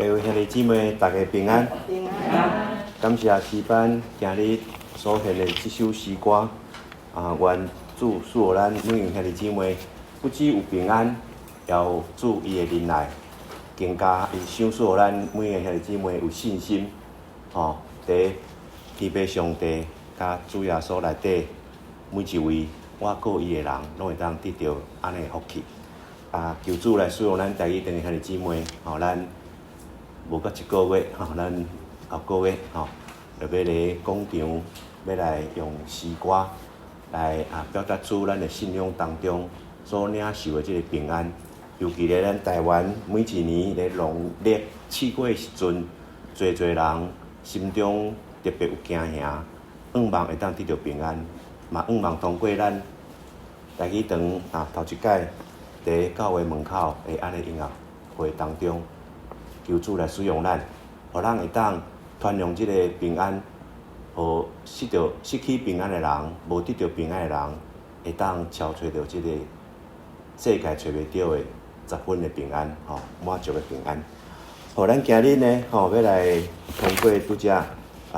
各位兄弟姊妹，大家平安。平安。感谢诗班今日所献的这首诗歌，愿主赐予咱每位兄弟姊妹，不只有平安，也有主伊的仁爱，更加会赏赐予咱每位兄弟姊妹有信心。伫祈拜上帝甲主耶稣内底，每一位我过伊的人，拢会当得到安尼的福气。求主来使用咱台语等兄弟姊妹，咱无到一个月，咱后个月，就要来广场，要来用诗歌来表达出咱的信仰当中所领受的这个平安。尤其咧，咱台湾每一年咧农历7月时阵，侪人心中特别有惊吓，盼望会当得到平安，嘛盼望通过咱台语堂头一届伫教会门口的安尼音乐会当中，求主来使用咱，互咱会当传扬即个平安，互失去平安的人，无得到平安的人，会当超找到即个世界找袂到的10分的平安，满足的平安。互咱今日呢，要来通过拄则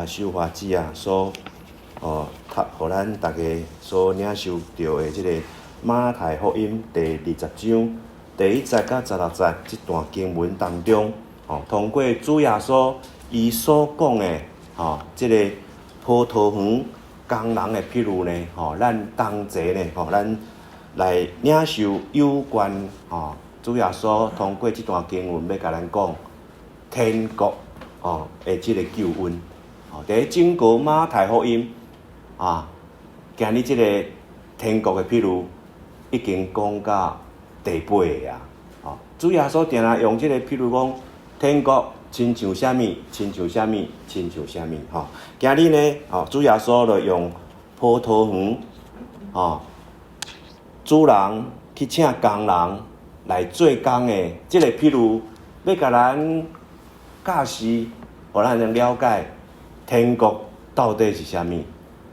修法子所互咱大家所领受到的即个马太福音第20章第1节到16节这段经文当中，通过主耶稣伊所讲的，即个葡萄园工人的譬如呢，咱同齐呢，咱来领受有关，主耶稣通过这段经文要甲咱讲天国，的即个救恩。伫整个马太福音，今日即个天国的譬如已经讲到第8个啊。主耶稣定定用即个譬如讲天国亲像啥物，亲像啥物，亲像啥物。今日呢，主耶稣就用葡萄园，主人去请工人来做工的即个譬如，要甲咱教示，互咱能了解天国到底是啥物，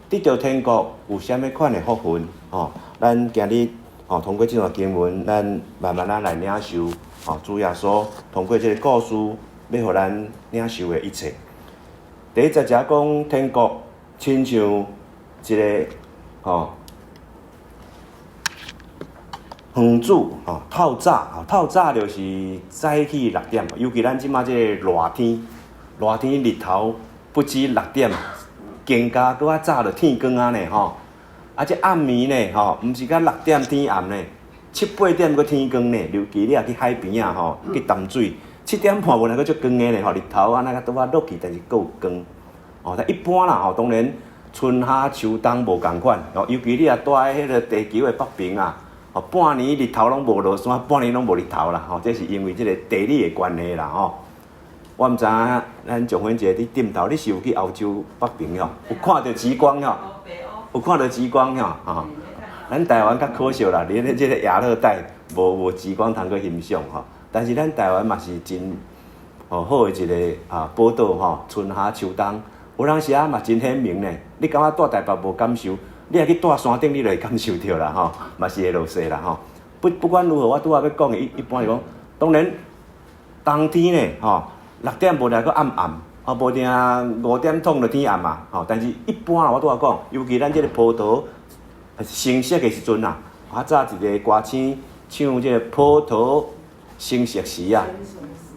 得到天国有啥物款的福分。咱今日通过这段经文，咱慢慢来领受，主耶稣通过这个故事，要互咱领受的一切。第1节讲天国亲像一个园主透早就是早起6点，尤其咱即马这个热天日头不止6点，更加搁较早就天光啊呢这暗暝呢毋是甲6点天暗呢，7、8点搁天光呢。尤其你去海边去淡水，7点半原来搁足光的呢日头安那拄落去，但是搁有光。但一般啦当然春夏秋冬无共款尤其你住喺迄个地球的北边半年日头拢无落山，半年拢无日头啦这是因为即个地理的关系啦我毋知影咱上元节你点头，你是有去欧洲北边有看到极光有看到极光咱台湾较可惜啦，连即个亚热带无极光通去欣赏但是咱台湾嘛是真好的一个宝岛春夏秋冬，有当时嘛真鲜明呢。你感觉住台北无感受，你若去住山顶，你就会感受到啦嘛是会落雪啦不管如何，我拄仔要讲的一般来讲，当然冬天呢6点无来个暗无定5点钟就天暗嘛但是一般我拄仔讲，尤其咱即个葡萄成熟的时阵较早一个歌星唱即个葡萄成熟时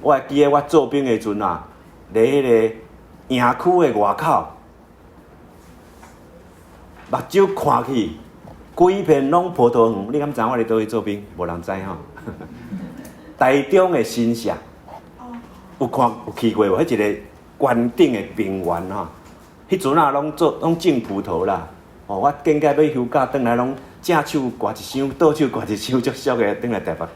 我会记得我做兵的时阵伫迄个营区的外口，目睭看去，规片拢葡萄园。你敢知我伫倒去做兵？无人知台中的新社有去过无？迄一个关顶的平原迄阵拢种葡萄啦。我见解要休假，转来拢正手刮一箱，倒手刮一箱，足俗的转来台北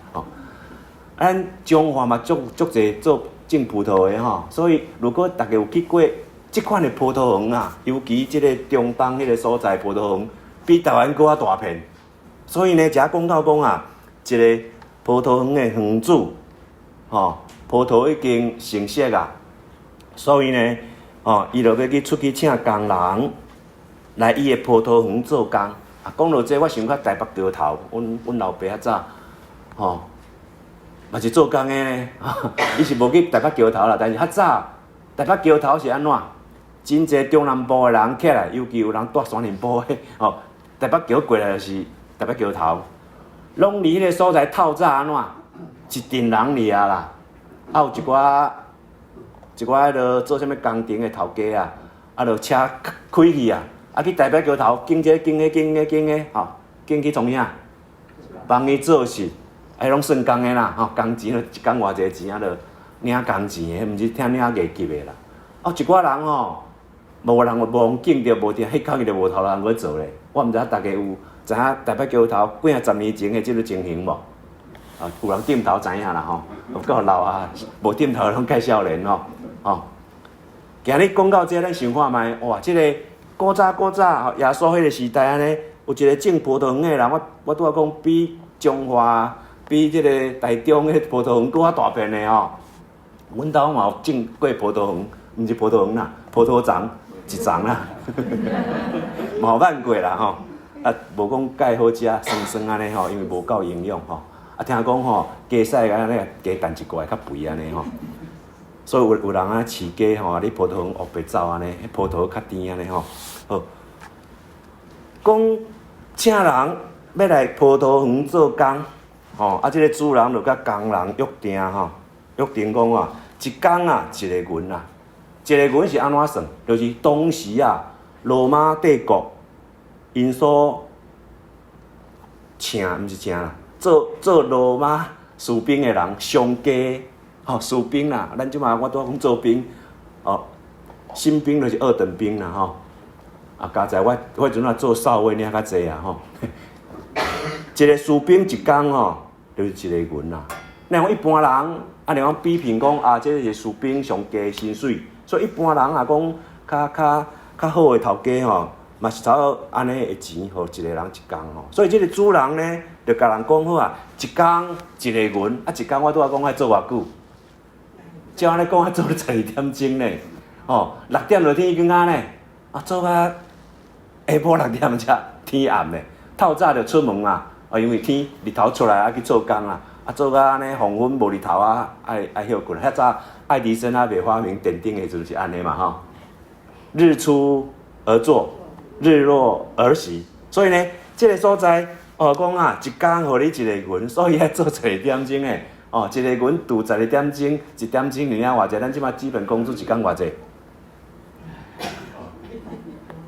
咱中华嘛足侪做种葡萄的所以如果大家有去过即款的葡萄园尤其即个中东迄个所在葡萄园，比台湾搁较大片。所以呢，讲到讲一个葡萄园的园主葡萄已经成熟所以呢伊就要出去请工人来伊的葡萄园做工。讲到这，我想到台北桥头，阮老爸较早嘛是做工的呢，伊是无去台北桥头啦，但是较早台北桥头是安怎？真侪中南部的人起来，尤其有人住山林埔的哦，台北桥过来就是台北桥头，拢离迄个所在透早安怎？一群人尔啦，啊有一寡迄落做啥物工程的头家啊，啊落车开去啊，啊去台北桥头经个吼，经去创啥？帮伊做事，迄拢算工的啦，吼工钱一工偌济钱啊，落领工钱的，毋是听领月级的啦。啊一寡人吼。无人无敬着无听，迄工伊就无头人去做咧。我毋知影大家有知影台北桥头几啊十年前的即个情形无？啊，有人点头知影啦吼，够老啊，无点头拢介少年吼。吼，今日讲到这，咱想看觅，哇，即个古早耶稣迄个时代安尼，有一个种葡萄园的人，我拄仔讲比中华、比即个台中的葡萄园搁较大片的吼。阮兜嘛有种过葡萄园，毋是葡萄园啦，葡萄长。一丛啦，嘛有捌过啦吼，啊无讲介好食，酸酸安尼吼，因为无够营养吼。啊听讲吼，鸡屎安尼鸡蛋一块较肥安尼吼，所以有人啊饲鸡吼，你葡萄园黑白走安尼，迄葡萄较甜安尼吼。好，讲请人要来葡萄园做工，吼啊，即个主人就甲工人约定吼，约定讲啊，一工啊一个银啊。一个银是安怎算？就是当时啊，罗马帝国因所请，毋是请啦，做罗马士兵的人上加吼士兵啦，咱即马我拄讲做兵，哦，新兵就是二等兵啦吼。啊，加在我迄阵啊做少尉领较济啊吼。一个士兵一工吼，就是一个银啦。那讲一般人啊，你讲比拼讲啊，这是士兵上加薪水。所以一般人也讲较好的头家吼，嘛是差不多安尼的钱，互一个人一工吼。所以即个主人呢，就甲人讲好啊，一工一个银，啊一工我拄仔讲爱做偌久，照安尼讲爱做12点钟呢，吼6点就天光啊呢，啊做到下晡6点才天暗呢，透早就出门啊，啊因为天日头出来啊去做工啊，啊做到安尼黄昏无日头啊，爱休困，遐早。爱迪生还未发明电灯的就是安尼嘛吼，日出而作，日落而息。所以呢，这个所在哦讲啊，一工互你一个银，所以爱做12点钟的哦，一个银拄12点钟，1点钟领偌济？咱即马基本工资一工偌济？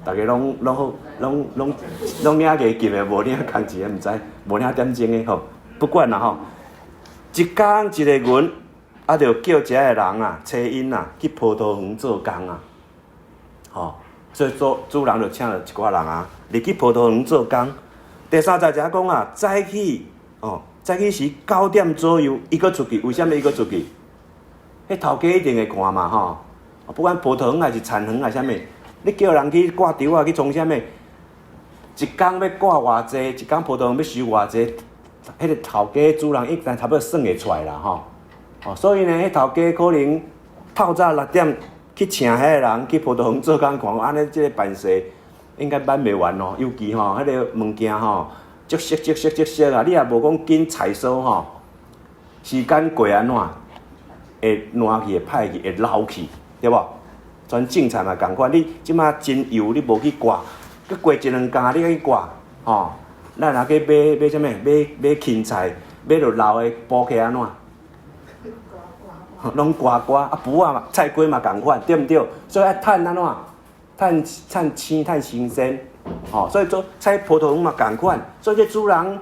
大家拢领月级的，无领工钱的，毋知无领点钟的吼，不管啦吼，一工一个银。啊，就叫遮个人啊，找因啊，去葡萄园做工啊，吼，所以主人就请了一寡人啊，入去葡萄园做工。第三在遮讲啊，早起时9点左右，伊搁出去，为什么伊搁出去？迄头家一定会看嘛吼，不管葡萄园还是田园还是啥物，你叫人去挂稻啊，去从啥物？一工要挂偌济，一工葡萄园要收偌济，迄个头家主人一旦差不多算会出来啦吼。哦，所以呢，迄头家可能透早6点去请迄个人去葡萄园做工，看安尼即个办事应该办袂完哦。尤其吼，迄个物件吼，足熟啊！你也无讲紧采收吼，时间过安怎会烂去、会歹去、会老去，对无？全种菜嘛共款，你即马真油你无去刮，佮过1、2工你去刮，吼，咱若去买啥物？买芹菜，买着老的补起安怎？拢刮啊，脯啊嘛，菜瓜嘛共款，对毋对？所以爱趁安怎？趁青、趁新鲜，吼、所以做采葡萄园嘛共款。所以这主人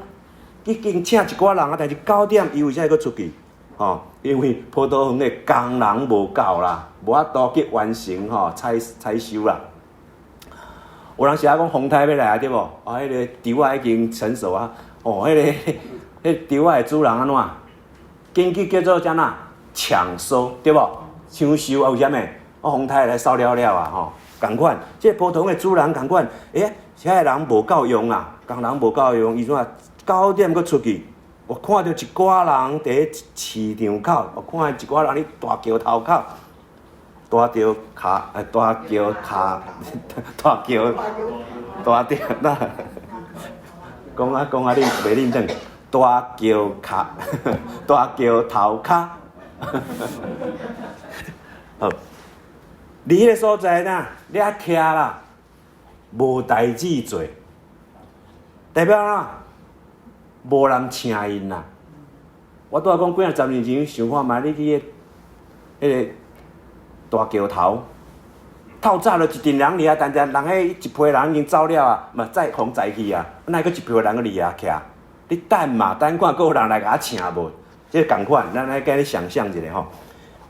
已经请一寡人啊，但是9点伊为啥要出去？吼、因为葡萄园的工人无够啦，无法度去完成吼采收啦。有人写讲风台要来啊，对无？啊，迄个稻啊已经成熟啊，哦，迄稻啊的主人安怎？紧去叫做啥呐？抢收对无？抢收啊，为虾米？风台来收了啊，吼，共款。即个葡萄园的主人共款，遐个人无够用啊，工人无够用，伊怎啊9点佫出去？我看到一寡人伫市场口，我看到一寡人伫大桥头口，大桥那讲啊，你袂认真。大大桥卡，大桥头卡。好，伫迄个所在呐，你遐徛啦，无代志做，代表啦，无人请因啦。我拄仔讲几啊十年前，想看觅你去迄个大桥头，透早就一群人伫遐，但人迄一批人已经走了啊，嘛再互载去啊，哪会佫一批人佫伫遐徛？你等嘛，等看佫有人来甲我请无？即个共款，咱来甲你想象一下吼。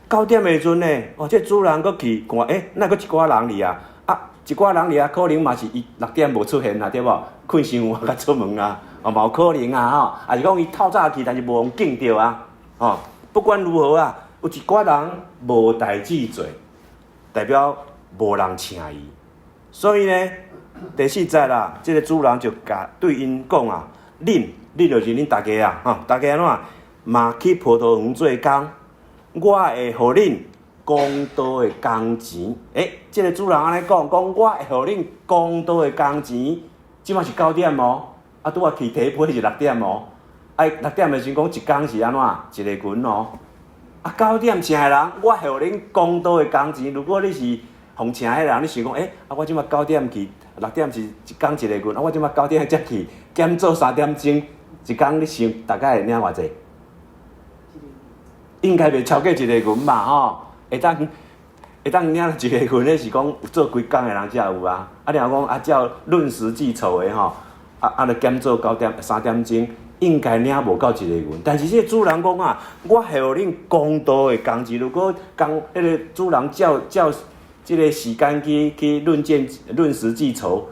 9点的时阵呢，哦，这主人佫去看，哪佫一寡人伫啊？啊，一寡人伫啊，可能嘛是伊6点无出现啦，对无？困伤晚甲出门啦，哦，嘛有可能啊，吼，啊是讲伊透早去，但是无人见着啊，哦，不管如何啊，有一寡人无代志做，代表无人请伊，所以呢，第4节啦，这个主人就甲对因讲啊，恁就是恁大家啊，吼，大家安怎嘛去葡萄园做工。我会互恁公道的工钱，这个主人安尼讲，我会互恁公道的工钱，即马是9点哦，啊，拄啊去第一批是6点哦，6点的时阵讲一工是安怎，一个群哦，啊9点请的人，我互恁公道的工钱，如果你是互请的人，你想讲，我即马9点去，6点是一工一个群，我即马9点才去，减做3点钟，一工你想大概会领偌济？应该袂超过一个群嘛，吼，会当领一个群，迄是讲有做规工的人才有啊。啊，然后讲照论实际凑的吼，就减做3点钟，应该领无到一个群。但是这个主人讲啊，我互恁公道的工钱，如果迄个主人照这个时间去论实际筹，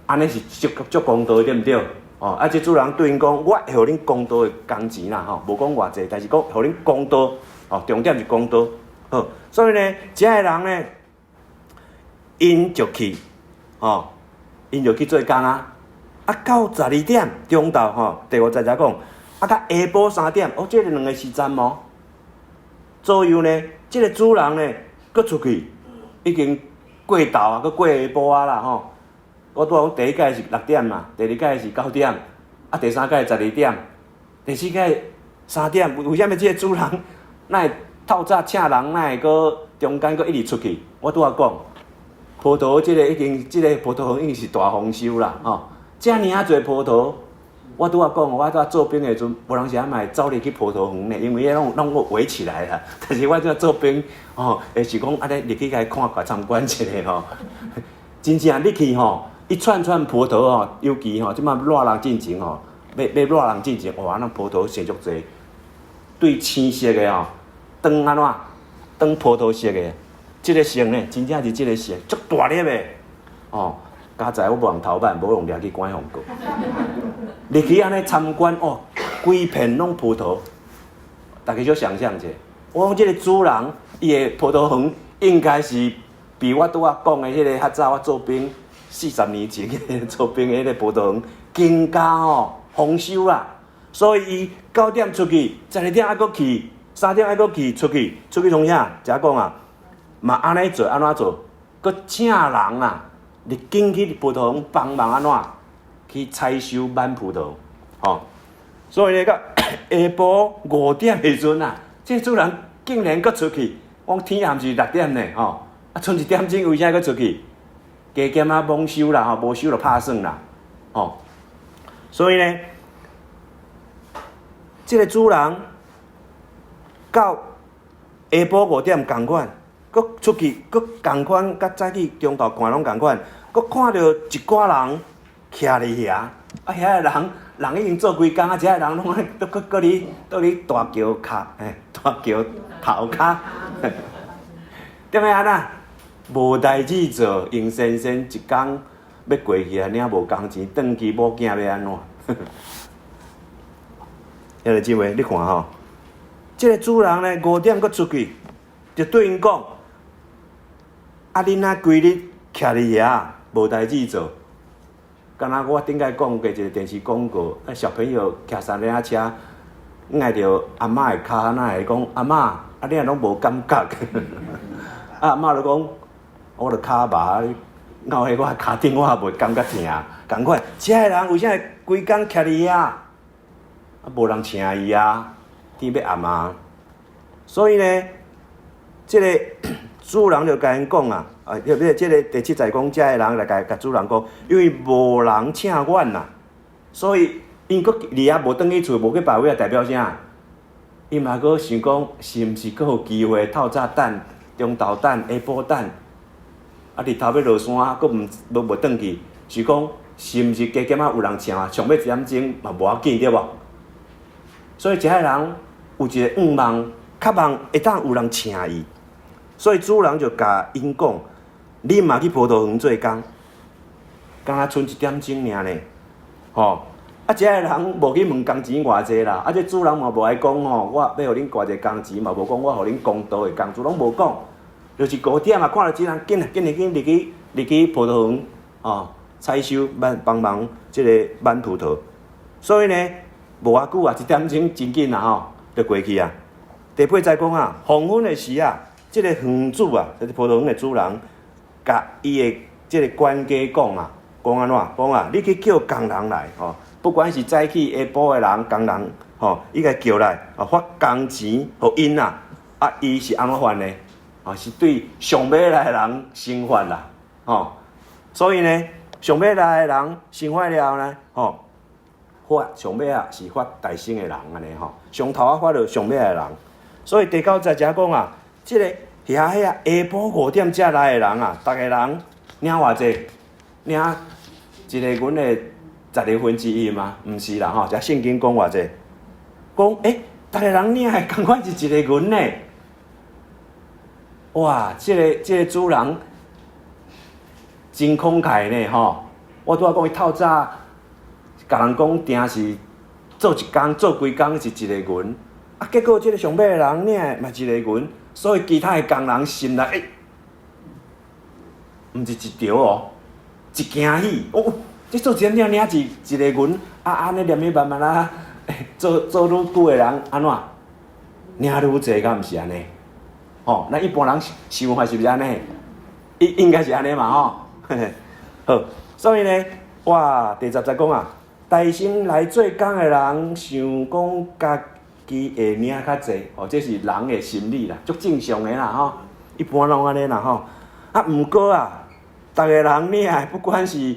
安尼是足公道的，对不对？哦，这主人对因讲，我会互恁公道的工钱啦，吼，无讲偌济，但是讲互恁公道，哦，重点是公道，好，所以呢，这个人呢，因就去，哦，因就去做工啊，到12点中昼，吼，第5节才讲，到下晡3点，这个2个时间哦，左右呢，这个主人呢，佫出去，已经过昼啊，佫过下晡啊啦，吼。我拄讲第一届是6点嘛，第2届是9点，第3届12点，第4届3点。为什么这个主人哪会透早请人，哪会搁中间搁一直出去？我拄仔讲，葡萄这个葡萄园已经是大丰收啦，吼，遮尔啊侪葡萄，我拄仔讲，我拄仔做兵的时阵，无人是嘛会走入去葡萄园呢，因为拢围起来啦。但是我拄仔做兵，是讲安尼入去甲看参观一下吼，真正入去吼。一串葡萄哦，尤其吼，即马热人进前吼，要热人进前，哇，那葡萄生足济，对青色的吼，黄安怎？黄葡萄色的，即个色呢，真正是即个色，足大粒的，哦，加在我无用头版，无用掠去关红过，入去安尼参观哦，规片拢葡萄，大家就想象者，我讲即个主人，伊的葡萄园应该是比我拄仔讲的迄个较早我做兵。40年前嘅做兵嘅迄个葡萄园更加丰收啦，所以伊9点出去，12点还佫去，3点还佫去出去从啥？则讲啊，嘛安尼做安怎做？佫请人啊，入紧去葡萄园帮忙安怎去采收挽葡萄，吼。所以呢，到下晡5点的时阵啊，这主人竟然佫出去，我天暗是6点呢，吼，剩1点钟，为啥佫出去？加减啊，罔收啦，吼，无收就拍算啦，吼。所以呢，这个主人到下晡5点同款，佮出去，佮同款，甲早起中昼看拢同款，佮看到一寡人徛伫遐，遐个人已经做规工啊，遮个人拢都搁伫大桥骹，大桥头骹，点样啊？无代志做，用先生一工要过去啊，领无工钱，转去某囝要安怎？遐个姊妹，你看吼，这个主人呢5点佫出去，就对因讲：恁啊规日徛伫遐，无代志做。敢若我顶摆讲过一个电视广告，小朋友骑三轮车，挨着阿嬷的骹，那会讲阿嬷，你若拢无感觉？阿嬷就讲。我著骹麻，咬迄我骹顶我也袂感觉疼，共款。遮个人为啥规工徛伫遐？无人请伊啊，天要暗啊。所以呢，这个主人就甲因讲啊，对不对？这个第七载讲，遮个人来甲主人讲，因为无人请阮呐，所以因佫离啊无转去厝，无去排位啊，代表啥？伊嘛佫想讲，是毋是佫有机会透早等、中昼等、下晡等，啊日头要落山，佫无转去，是讲是毋是加减啊有人请啊？上尾一点钟嘛无要紧对无？所以遮个人有一个望，较望会当有人请伊。所以主人就甲因讲：“你嘛去葡萄园做工，敢若剩1点钟尔呢，吼。啊，遮个人无去问工钱偌济啦，啊，这主人嘛无爱讲吼，我要互恁偌济工钱嘛，无讲我互恁公道的工资拢无讲，就是5点啊，看到即人紧入去葡萄园哦，采收帮忙即个挽葡萄。所以呢，无偌久啊，1点钟真紧啊吼，就过去啊。第8再讲啊，黄昏的时啊。即个园主啊，就是葡萄园的主人，甲伊的即个管家讲啊，讲安怎？讲啊，你去叫工人来吼，不管是早起下晡的人，工人吼，伊甲叫来，发工钱互因啊，啊，伊是安怎发呢？啊，是对上尾来的人先发啦，吼。所以呢，上尾来的人先发了呢，吼，发上尾啊是发大声的人安尼吼，上头啊发着上尾的人，所以第9节讲啊。即个遐啊，下晡5点才来的人啊，逐个人领偌济？领一个阮的1/12吗？毋是啦吼，遮圣经讲偌济？讲逐个人领的共款是一个银呢。哇，即个主人真慷慨呢吼！我拄仔讲伊透早甲人讲定是做一工做规工是一个银，啊，结果即个上尾的人领的嘛一个银。所以其他的工人心内，毋是一条哦，一惊喜哦，这做一领一个银，啊安尼念去慢慢啊，做愈久的人安怎领愈济，敢毋是安尼？吼，咱一般人想法是毋是安尼？应该是安尼嘛吼。好，所以呢，哇，第10节讲啊，大心来做工的人想讲家。伊会领较济，哦，这是人的心理啦，足正常的啦吼。一般拢安尼啦吼。啊，毋过啊，逐个人领的，不管是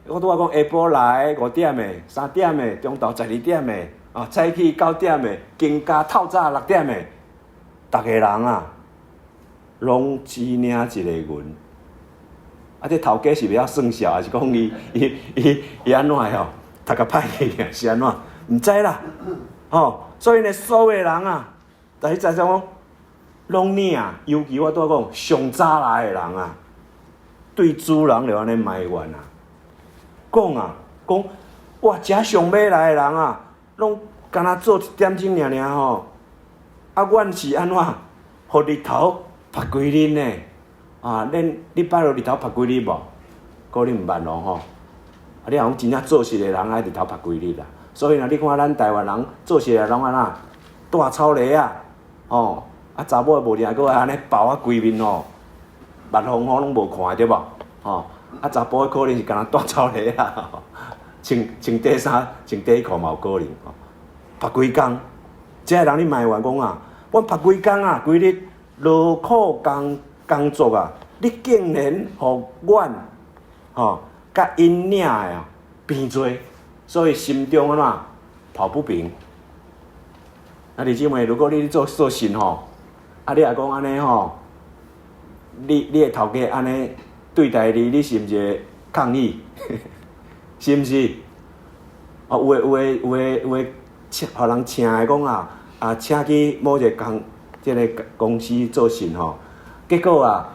我拄仔讲下晡来5点的、3点的、中昼12点的，啊，早起9点的，更加透早6点的，逐个人啊，拢只领一个银。啊，这头家是要算数，还是讲伊安怎的吼？读甲歹去是安怎？毋知啦，吼。所以呢，所有的人啊，大家知讲，拢领啊，尤其我拄仔讲上早来的人啊，对主人就安尼埋怨啊，讲啊，讲哇，遮上尾来的人啊，拢敢若做1点钟尔吼，啊，阮是安怎，互日头晒几日呢？啊，恁礼拜六日头晒几日无？可能毋捌咯吼。啊，你若讲真正做事的人，爱日头晒几日啦？所以呢，你看咱台湾人做事啊，拢安那大草泥啊，哦，啊查某无定，搁安尼包啊规面哦，蜜蜂吼拢无看对无？哦，啊查甫可能是干那大草泥啊，穿底衫、穿底裤嘛有可能哦，晒规工，这个人你卖员讲啊，阮晒规工啊，规日劳苦工作啊，你竟然互阮吼甲因领的啊变做。所以心中安怎抱不平。啊，弟兄妹，如果你做神吼，啊，你也讲安尼吼，你的头家安尼对待你，你是毋是会抗议？是毋是？啊，有诶，互人请的讲啊，请去某一个即个公司做神吼，结果啊，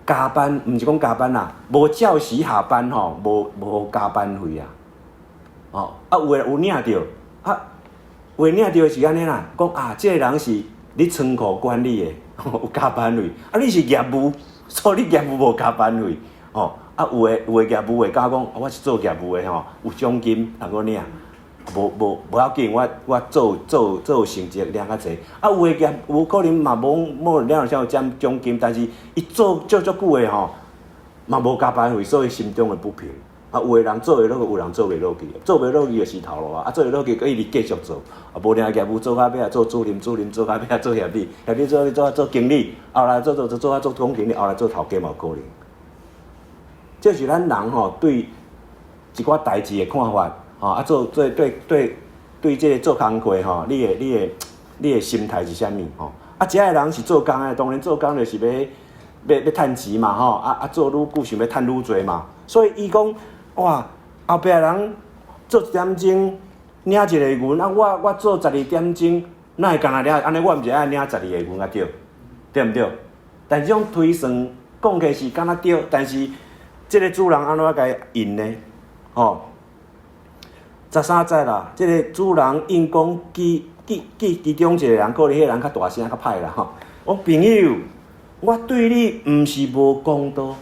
加班毋是讲加班啦，无照时下班吼，无加班费啊。哦，啊有领着，啊有领着是安尼啦，讲啊，这个人是你仓库管理的，有加班费，啊你是业务，所以你业务无加班费，哦，啊有诶业务会甲讲，我是做业务的吼，有奖金通个领，无要紧，我做有成绩领较济，啊有诶业务可能嘛无领到啥有奖金，但是伊做久的吼，嘛无加班费，所以心中会不平。啊，有的人做会落去，有人做袂落去，做袂落去就是头路啊，做会落去佫一直继续做，啊，无定业务做到尾做主任做到尾做协理做经理，后来做总经理，后来做头家嘛有可能。这是咱人吼对一寡代志的看法，吼啊对这个做工课吼，你的心态是啥物吼？啊，一个人是做工的，当然做工就是要趁钱嘛吼，啊做愈久想要趁愈多嘛，所以伊讲哇，后壁人做1点钟领一个银，啊我做12点钟，哪会干那领？安尼我毋是爱领12个银啊对毋对？但是这种推算讲起是敢若对，但是这个主人安怎甲伊印呢？吼，13节啦，这个主人因讲其中一个人，可能迄个人较大声较歹啦吼。我朋友，我对你毋是无公道。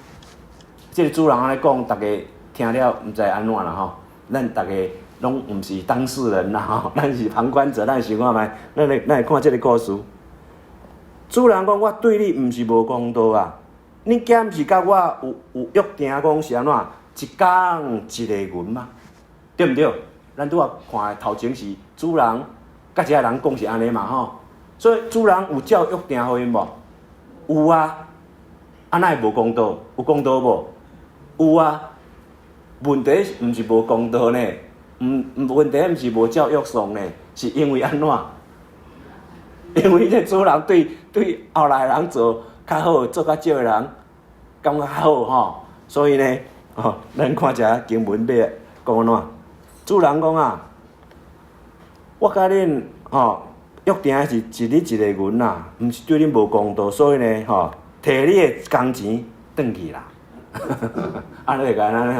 这个主人安尼讲，大家听了毋知安怎啦吼。咱大家拢毋是当事人啦吼，咱是旁观者，咱想看觅，咱来看这个故事。主人讲，我对你毋是无公道啊！你囝毋是甲我有约定讲是安怎？一工一个银嘛，对毋对？咱拄仔看头前是主人甲一个人讲是安尼嘛吼，所以主人有照约定互因无？有啊，哪会无公道？有公道无？有啊。问题毋是无公道呢，问题毋是无照约束呢，是因为安怎？因为这主人对后来人做较好，做较少的人感觉较好吼，所以呢，咱看一下经文要讲安怎？主人讲啊，我甲恁约定是你一个银啦，毋是对恁无公道，所以呢摕你的工钱转去啦。安尼会甲安尼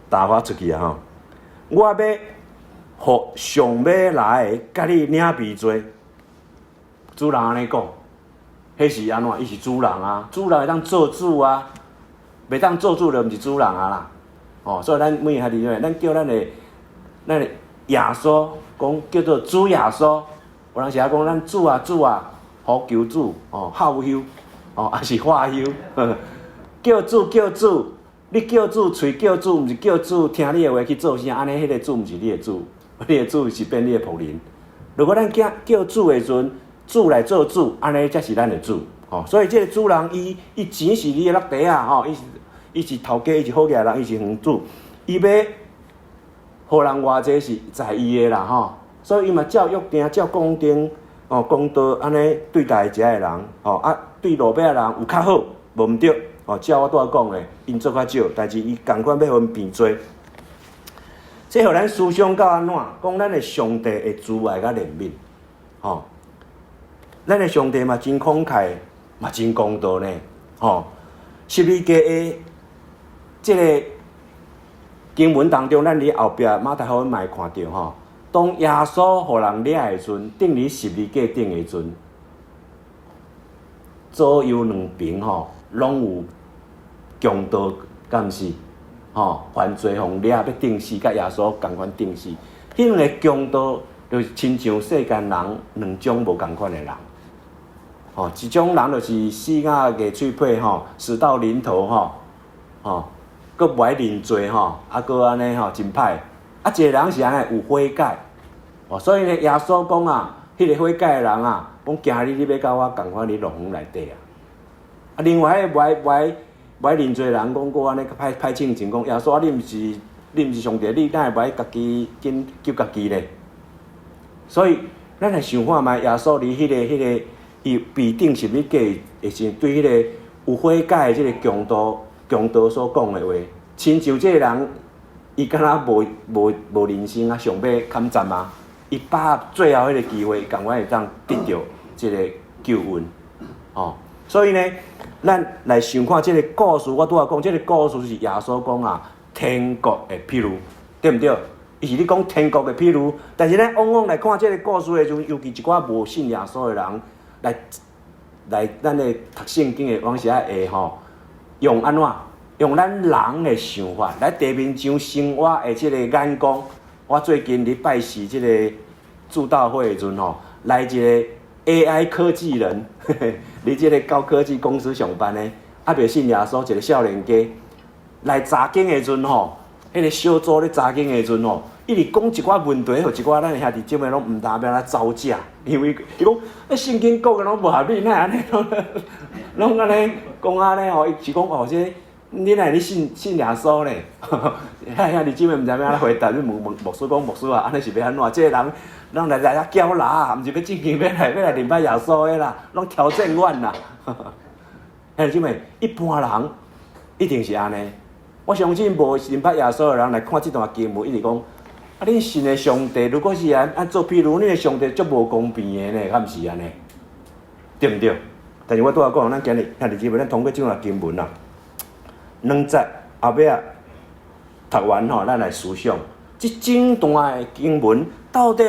打发出去啊吼！我要互上尾来的，甲你领皮做。主人安尼讲，迄是安怎？伊是主人啊，主人会当做主啊，袂当做主就毋是主人啊啦。所以咱每下弟兄，咱叫咱的耶稣讲叫做主耶稣，有人时讲咱主啊，呼求主好休还是化休，叫主。你叫主，喙叫主，毋是叫主听你的话去做啥？安尼，迄个主毋是你的主，你的主是变你的仆人。如果咱叫主的时阵，主来做主，安尼才是咱的主。所以这个主人伊钱是你的落地啊，伊是头家，伊是好家人，伊是园主，伊要互人偌济是在伊的啦所以伊嘛照约定，照公定公道安尼对待遮个人对路边的人有较好，无毋对。照我拄仔讲的，因做较少，但是伊共款要分变多。这互咱思想到安怎？讲咱的上帝的慈爱甲怜悯，咱的上帝嘛真慷慨，嘛真公道呢。十字架的这个经文当中，咱伫后壁马太福音嘛会看到当耶稣互人掠的时阵，钉伫十字架顶的时阵，左右两边拢有强盗，敢毋是？犯罪互掠要定死，甲耶稣共款定死。迄两个强盗就是亲像世间人两种无共款的人。一种人就是死啊硬喙皮死到临头佫不爱认罪佫安尼真歹。一个人是安尼有悔改，所以呢，耶稣讲啊，迄个悔改的人啊，讲今日你要甲我共款伫牢房内底啊。另外迄个不爱认罪的人讲过安尼歹清净，讲耶稣你毋是上帝，你哪会不爱家己紧救家己呢？所以咱来想看觅耶稣伫迄个伊被钉十字架的时，对迄个有悔改的即个强盗所讲的话，亲像即个人，伊敢若无人生啊，上尾砍斩啊，伊把握最后迄个机会，共款会当得到即个救恩所以呢，咱来想看这个故事，我拄仔讲，这个故事是耶稣讲啊，天国的譬如，对毋对？伊是咧讲天国的譬如，但是咱往往来看这个故事的时候，尤其一寡无信耶稣的人，来咱的读圣经的往时会用安怎？用咱人的想法来地面上生活的这个眼光。我最近伫拜视这个祝祷会的时阵来一个 AI 科技人，伫这个高科技公司上班的，袂信耶稣一个少年家来查经的时阵迄个小组咧查经的时阵吼，伊直讲一寡问题，互一寡咱的兄弟姐妹拢毋知要安走假，因为伊讲，圣经讲的拢无合理，哪安尼拢安尼讲安尼吼，伊是讲哦，这你哪你信耶稣呢？兄弟姐妹毋知要安怎回答，你问牧师讲牧师啊，安尼是要安怎？这个人拢来遐搅啦，毋是要正经要来明白耶稣的啦，拢挑战阮啦。兄弟姐妹，一般人一定是安尼。我相信无明白耶稣的人来看这段经文，一直讲啊，恁信的上帝如果是按做，譬如恁的上帝足无公平的呢，敢毋是安尼？对毋对？但是我拄仔讲，咱今日兄弟姊妹，咱通过这段经文啊，2节后尾啊读完吼，咱来思想这整段的经文到底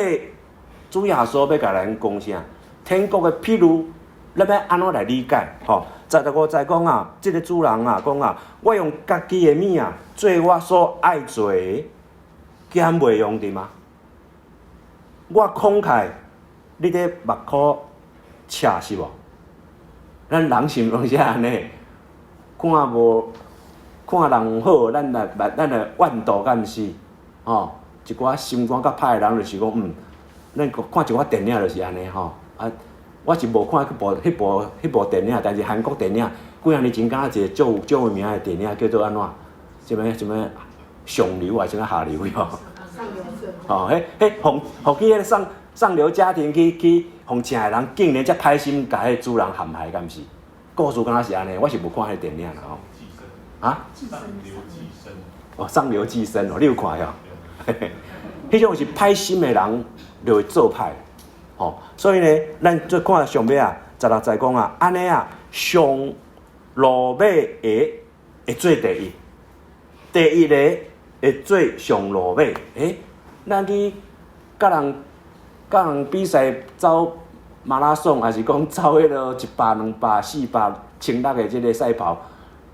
主耶稣要甲咱讲啥？天国的譬如，咱要安怎来理解？吼，15节讲啊，这个主人啊讲啊，我用家己的物啊，做我所爱做的，减袂用的吗？我慷慨，你咧目眶赤是无？咱人是拢是安尼，看人好，咱来怨妒，敢毋是？吼，一寡心肝较歹的人就是讲，咱看一寡电影就是安尼吼啊。我是无看迄部电影，但是韩国电影，几啊年前敢一个足有名的电影叫做安怎？什么上流还是什么下流哟？上流社会。吼，互去迄个上流家庭去互请的人，竟然遮歹心，甲迄主人陷害，敢毋是？故事敢若是安尼，我是无看迄电影啦吼。啊？上流寄生。哦，上流寄生哦，你有看哟？迄种是歹心的人，就会做歹。哦，所以呢，咱再看上尾啊，16节讲啊，安尼啊，上落尾的会做第一，第一个会做上落尾。咱去甲人比赛走马拉松，还是讲走迄落100、200、400、1600的这个赛跑，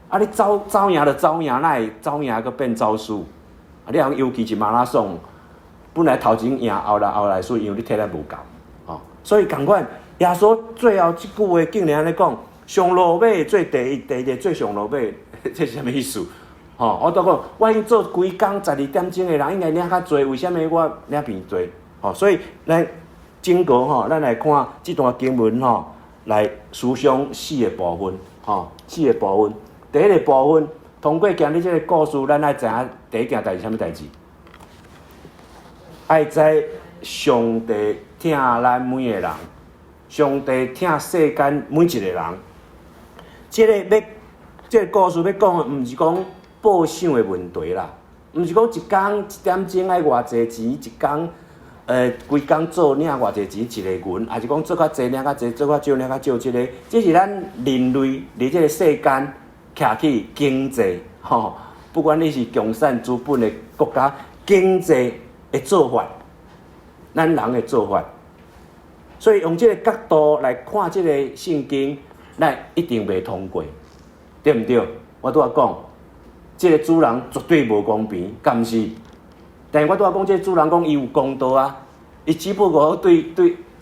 啊，你走赢就走赢，哪会走赢佮变走输？啊，你尤其是马拉松，本来头前赢，后来输，因为你体力无够。所以同款，耶稣最后即句话竟然安尼讲，上落尾做第一个做上落尾，这是啥物意思？我都讲，我已经做规工12点钟的人，应该领较济，为什么我领偏济？所以咱整个咱来看这段经文来思想4个部分，4个部分。第一个部分，通过今日这个故事，咱爱知影第一件代志是啥物代志？爱知上帝疼咱每个人，上帝疼世间每一个人。这个故事要讲的，毋是讲报赏的问题啦，毋是讲一工1点钟爱偌济钱，一工规工做领偌济钱一个银，还是讲做较济领较济，做较少领较少，这是咱人类伫这个世间徛起经济不管你是共产资本的国家，经济的做法。咱人的做法，所以用这个角度来看这个圣经，咱一定袂通过，对毋对？我拄仔讲，这个主人绝对无公平，敢毋是？但是我拄仔讲，这个主人讲伊有公道啊，伊只不过对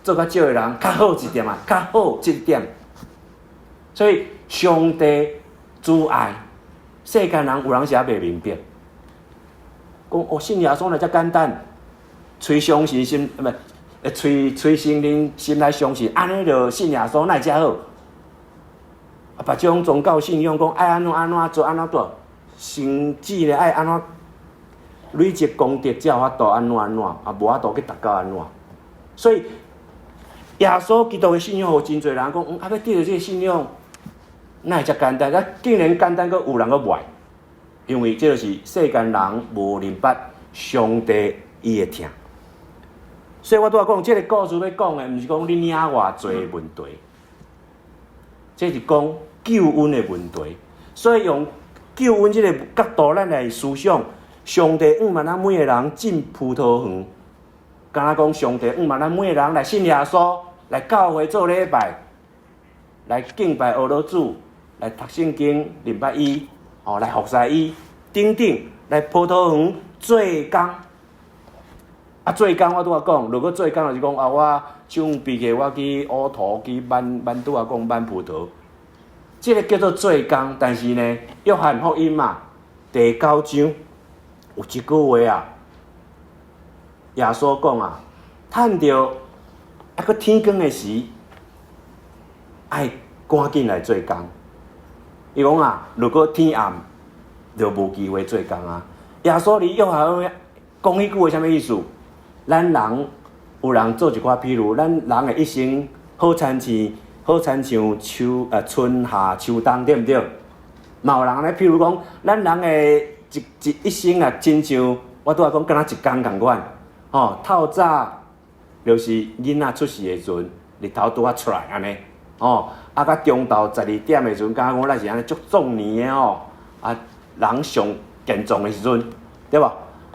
做较少的人较好一点啊，较好一点。所以上帝主爱世间人，有人是也袂明白，讲信耶稣来遮简单。吹相信心，吹心灵心来相信，安尼就信耶稣，哪会遮好？别种宗教信仰讲爱安怎做安怎做，甚至咧爱安怎累积功德才有法度安怎，无法度去达到安怎。所以耶稣基督的信仰，有真侪人讲，要得到这个信仰，哪会遮简单？竟然简单，佫有人佫坏，因为这就是世间人无明白上帝伊的疼。所以我拄仔讲，这个故事要讲的，毋是讲你领偌济的问题，这是讲救恩的问题。所以用救恩这个角度，咱来思想，上帝万咱每个人进葡萄园，敢若讲上帝万咱每个人来信耶稣，来教会做礼拜，来敬拜俄罗主，来读圣经、礼拜一，来服侍伊，等等，来葡萄园做工。做工我拄仔讲，如果做工就是讲我手闭起，我去乌涂去挽拄仔讲挽葡萄，这个叫做做工。但是呢，约翰福音嘛，第9章有一句话啊，耶稣讲啊，趁着啊个天光的时，爱赶紧来做工。伊讲啊，如果天暗，就无机会做工啊。耶稣哩约翰讲迄句话啥物意思？咱人有人做一寡，譬如咱人的一生好亲像春夏秋冬，对毋对？嘛有人咧，譬如讲，咱人的一生啊，亲像我拄仔讲，敢若一工共款。吼，透早就是囡仔出世的时阵，日头拄啊出来安尼。吼，啊，到中昼12点的时阵，敢若讲咱是安尼足壮年的吼，啊，人上健壮的时阵，对无？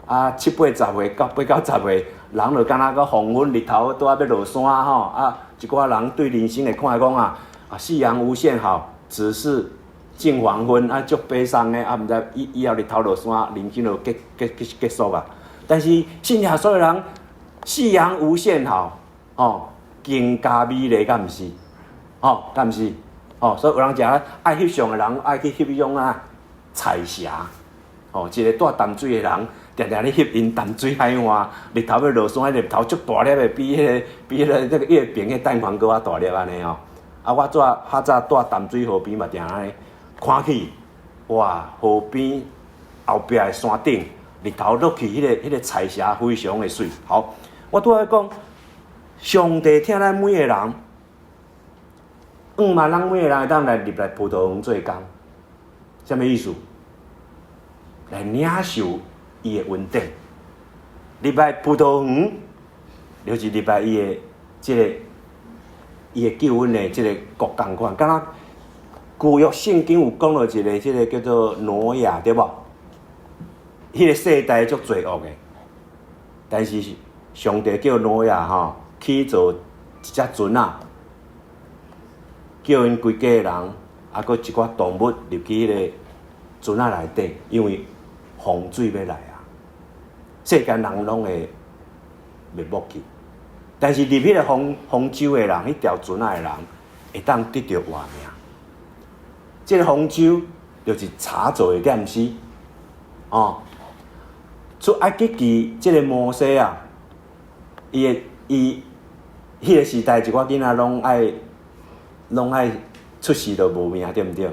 啊，7、8、10岁到8到10岁，人就敢若个黄昏日头拄啊要落山吼，啊，一寡人对人生会看讲啊，夕阳无限好，只是近黄昏，啊，足悲伤的，啊，毋知以后日头落山，人生就结束啊。但是信耶稣的人，夕阳无限好，哦，更加美丽，敢毋是？哦，敢毋是？哦，所以有人讲爱翕相的人，爱去翕迄种啊彩霞，哦，一个住淡水的人。常常咧翕因淡水海岸，日头要落山，迄日头足大粒的，比迄个月饼迄蛋黄搁较大粒安尼哦。啊，我较早住淡水河边嘛，定安尼看起，哇，河边后壁的山顶，日头落去，迄个彩霞非常的水。好，我拄仔讲，上帝听咱每个人，5万人每个人会当入来葡萄园做工，啥物意思？来领受伊的恩典，入来葡萄园，就是入来伊的伊的救恩的即个国同款。敢若旧约圣经有讲到一个即个叫做挪亚，对无？迄个世代足罪恶的，但是上帝叫挪亚吼去做一只船啊，叫因规家人啊，搁一寡动物入去迄个船仔内底，因为洪水要来啊。世间人拢会灭没去，但是入迄个方舟的人，迄条船仔的人，会当得到活命。这个方舟就是查做的点死，哦，出埃及记这个摩西啊，伊迄个时代一寡囡仔拢爱出世就无命，对毋对？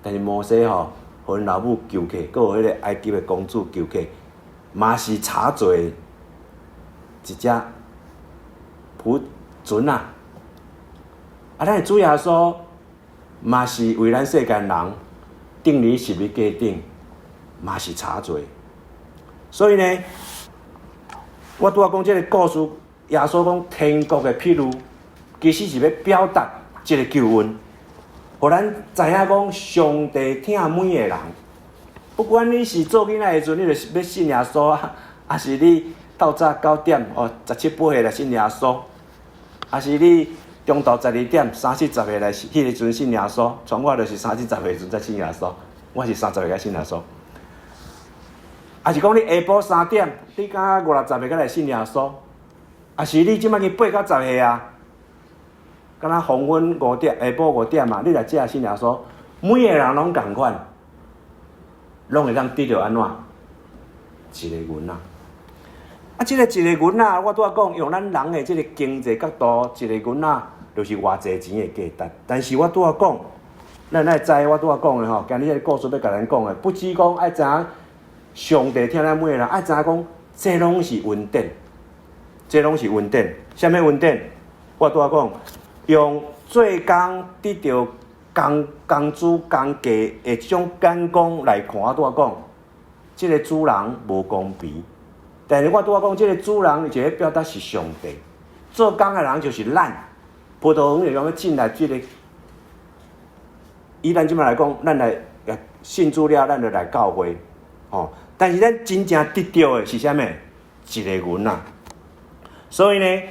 但是摩西吼，互因老母救起，佮有迄个埃及的公主救起。嘛是查做一只船啊！啊，咱的主耶稣嘛是为咱世间人定理十字架顶，嘛是查做。所以呢，我拄仔讲这个故事，耶稣讲天国的譬如，其实是要表达这个救恩，互咱知影讲上帝疼每个人。不管你是做囡仔的时阵，你就是要信耶稣啊，还是你到早9点哦17、8岁来信耶稣，还是你中昼12点30、40岁来迄个阵信耶稣。像我就是30、40岁阵才信耶稣，我是30岁才信耶稣。还是讲你下晡3点，你敢50、60岁才来信耶稣，还是你即摆去8到10岁啊？敢若黄昏5点、下晡5点嘛，你来这信耶稣，每个人拢共款。拢会当得到安怎？一个云啊！啊，即个一个云啊，我拄仔讲用咱人的即个经济角度，一个云啊，就是偌济钱的价值。但是我拄仔讲，咱爱知我拄仔讲的吼，今日个故事要甲咱讲的，不只讲爱知影上帝听咱每个人，爱知影讲，这拢是恩典，这拢是恩典。啥物恩典？我拄仔讲，用做工得到。工资工价的这种眼光来看，我拄仔讲，这个主人无公平。但是我拄仔讲，这个主人就咧表达是上帝，做工的人就是咱。葡萄园就讲进来这个，以咱即摆来讲，咱来信主了，咱就来教会，哦。但是咱真正得到的是啥物？一个云啊。所以呢，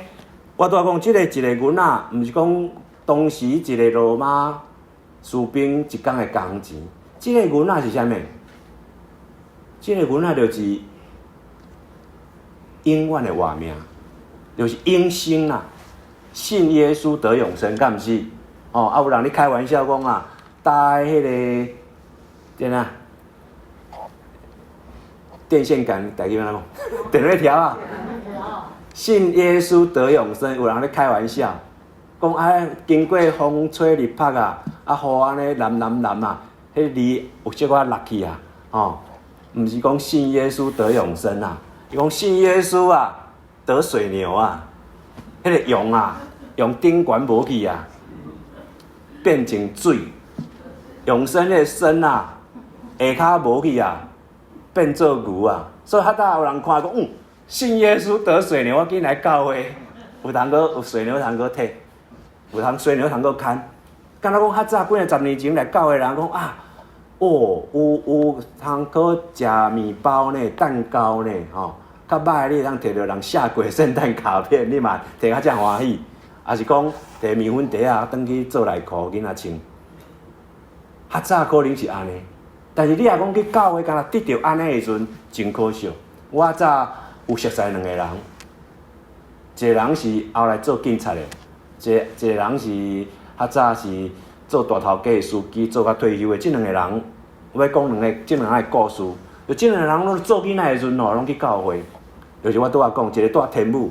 我拄仔讲，这个一个云啊，毋是讲当时一个罗马。士兵一工的工钱，这个云仔是啥物？这个云仔就是永远的活命，就是永生啦。信耶稣得永生，敢毋是？哦，啊有人咧开玩笑讲啊，戴迄个，点啊？电线杆台语安怎讲？电话条啊。信耶稣得永生，有人咧开玩笑，讲经过风吹日晒啊，雨安尼蓝啊，迄字有小可落去啊，毋是讲信耶稣得永生啊，伊讲信耶稣啊得水牛啊，迄个用啊，用顶管无去啊，变成水，永生的生啊，下骹无去啊，变做牛啊，所以较早有人看讲，信耶稣得水牛，我紧来教会，有水牛通个摕，水牛通个牵。敢若讲较早几十年前来教会人讲有通个食面包呢，蛋糕呢，较歹你通摕到人写过圣诞卡片，你嘛摕较正欢喜。也是讲摕面粉袋啊，转去做内裤囡仔穿。较早可能是安尼，但是你若讲去教会，敢若得到安尼的时阵，真可惜。我早有熟识两个人，一个人是后来做警察的，一个人是较早是做大头家的司机，做到退休的。这两个人，我要讲这两个的故事。就这两个人拢做囡仔的时阵拢去教会，就是我拄仔讲，一个住天母，